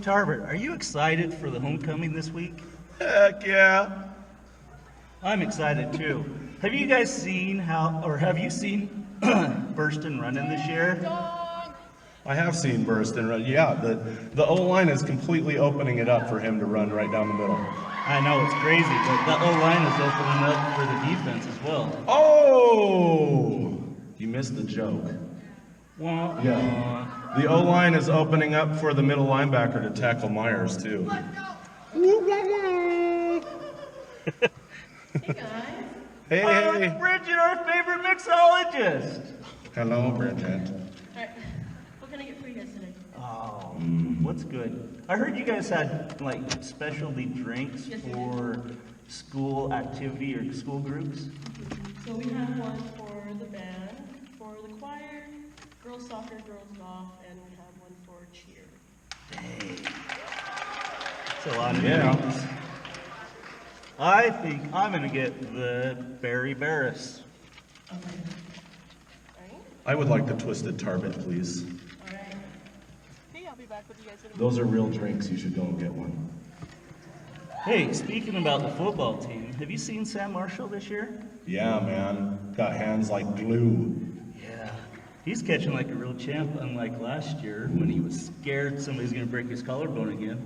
Tarbet, are you excited for the homecoming this week? Heck yeah. I'm excited too. Have you guys seen have you seen Burston running this year? I have seen Burston run. Yeah, the O-line is completely opening it up for him to run right down the middle. I know, it's crazy, but the O-line is opening up for the defense as well. Oh! You missed the joke. Wah, Yeah. The O-line is opening up for the middle linebacker to tackle Myers, too. Hey guys. Hey! Bridget, our favorite mixologist! Hello, Bridget. Alright. What can I get for you guys today? Oh, what's good? I heard you guys had like specialty drinks Yes, we for school activity or school groups. So we have one for the band, for the choir, girls soccer, girls golf, and we have one for cheer. Dang. That's a lot of Yeah. drinks. I think I'm gonna get the Berry Barris. Okay. Alright. I would like the Twisted Tarbet, please. Alright. Hey, I'll be back with you guys in a minute. Those are real drinks. You should go and get one. Hey, speaking about the football team, have you seen Sam Marshall this year? Yeah, man. Got hands like glue. Yeah. He's catching like a real champ, unlike last year when he was scared somebody's gonna break his collarbone again.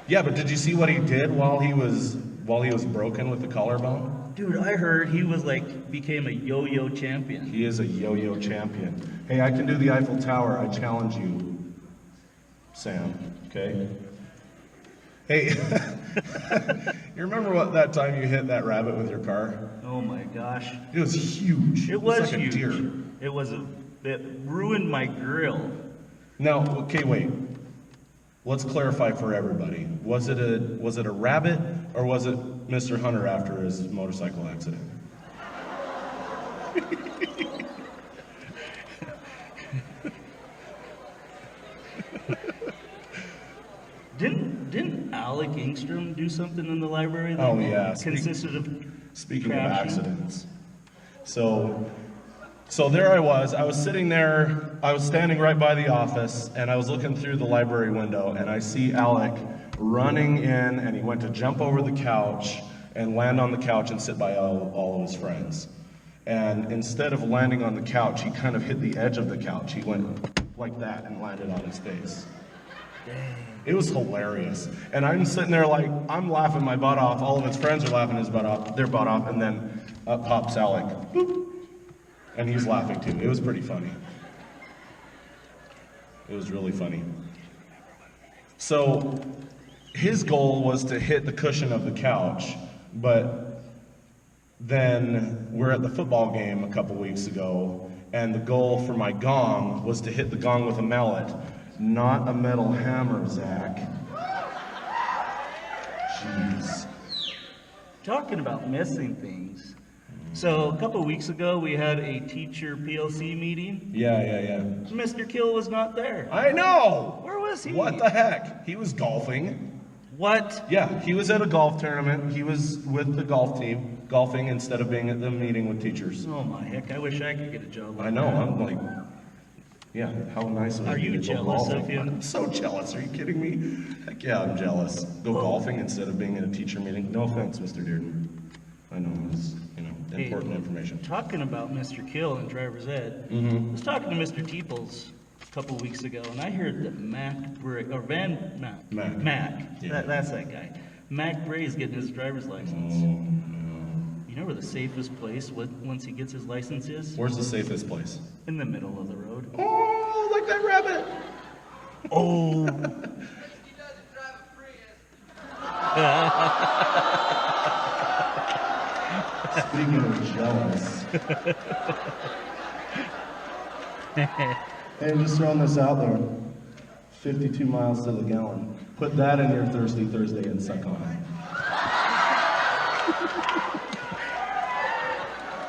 Yeah, but did you see what he did while he was broken with the collarbone? Dude, I heard he was like became a yo-yo champion. He is a yo-yo champion. Hey, I can do the Eiffel Tower. I challenge you, Sam. Okay. Hey, you remember what that time you hit that rabbit with your car? Oh my gosh. It was huge. It was like huge. a deer. It ruined my grill. Now, okay, wait. Let's clarify for everybody. Was it a rabbit or was it Mr. Hunter after his motorcycle accident? Didn't Alec Engstrom do something in the library that Oh, yeah. consisted of Speaking of trashing? accidents. So there I was sitting there, I was standing right by the office, and I was looking through the library window, and I see Alec running in, and he went to jump over the couch and land on the couch and sit by all of his friends. And instead of landing on the couch, he kind of hit the edge of the couch. He went like that and landed on his face. Dang. It was hilarious. And I'm sitting there like, I'm laughing my butt off, all of his friends are laughing their butt off, and then up pops Alec. Boop. And he's laughing too. It was pretty funny. It was really funny. So his goal was to hit the cushion of the couch, but then we're at the football game a couple weeks ago, and the goal for my gong was to hit the gong with a mallet, not a metal hammer, Zach. Jeez. Talking about missing things. So a couple weeks ago we had a teacher PLC meeting. Yeah. Mr. Kill was not there. I know! Where was he? What the heck? He was golfing. What? Yeah, he was at a golf tournament. He was with the golf team, golfing instead of being at the meeting with teachers. Oh my heck, I wish I could get a job like I know, that. I'm like, yeah, how nice of Are you to go jealous of golfing. him? I'm so jealous, are you kidding me? Heck yeah, I'm jealous. Go golfing instead of being at a teacher meeting. No offense, Mr. Dearden. I know, it's, important information. Talking about Mr. Kill and driver's ed, I was talking to Mr. Teeples a couple weeks ago, and I heard that Mac, Yeah. that's that guy. Mac Bray's getting his driver's license. You know where the safest place once he gets his license is? Where's the safest place? In the middle of the road. Oh, like that rabbit. Oh. Speaking of jealous. Hey, I'm just throwing this out there. 52 miles to the gallon. Put that in your Thirsty Thursday and suck on it.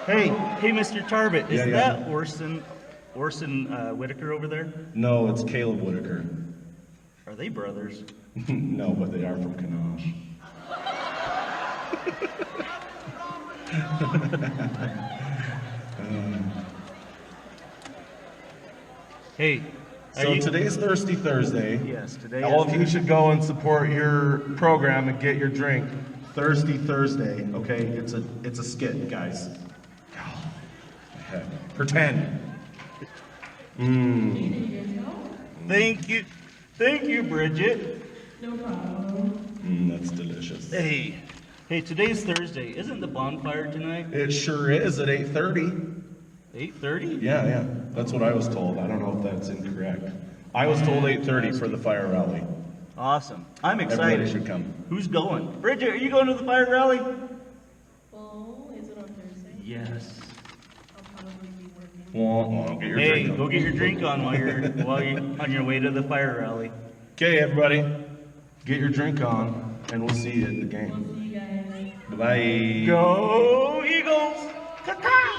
Hey, Mr. Tarbet, is Yeah. that Orson Whitaker over there? No, it's Caleb Whitaker. Are they brothers? No, but they are from Kanosh. Hey, So today's Thirsty Thursday. Yes, today All is of you should go and support your program and get your drink. Thirsty Thursday, okay? It's a skit, guys. Okay. Pretend. Thank you, Bridget. No problem. That's delicious. Hey, today's Thursday. Isn't the bonfire tonight? It sure is at 8:30. 8:30? Yeah. That's what I was told. I don't know if that's incorrect. I was told 8:30 for the fire rally. Awesome. I'm Everybody excited. should come. Who's going? Bridget, are you going to the fire rally? Oh, is it on Thursday? Yes. I'll probably be working. Get your Hey, drink on. go get your drink on while you're on your way to the fire rally. Okay, everybody, get your drink on, and we'll see you at the game. See you guys. Bye-bye. Go Eagles! Caw-caw!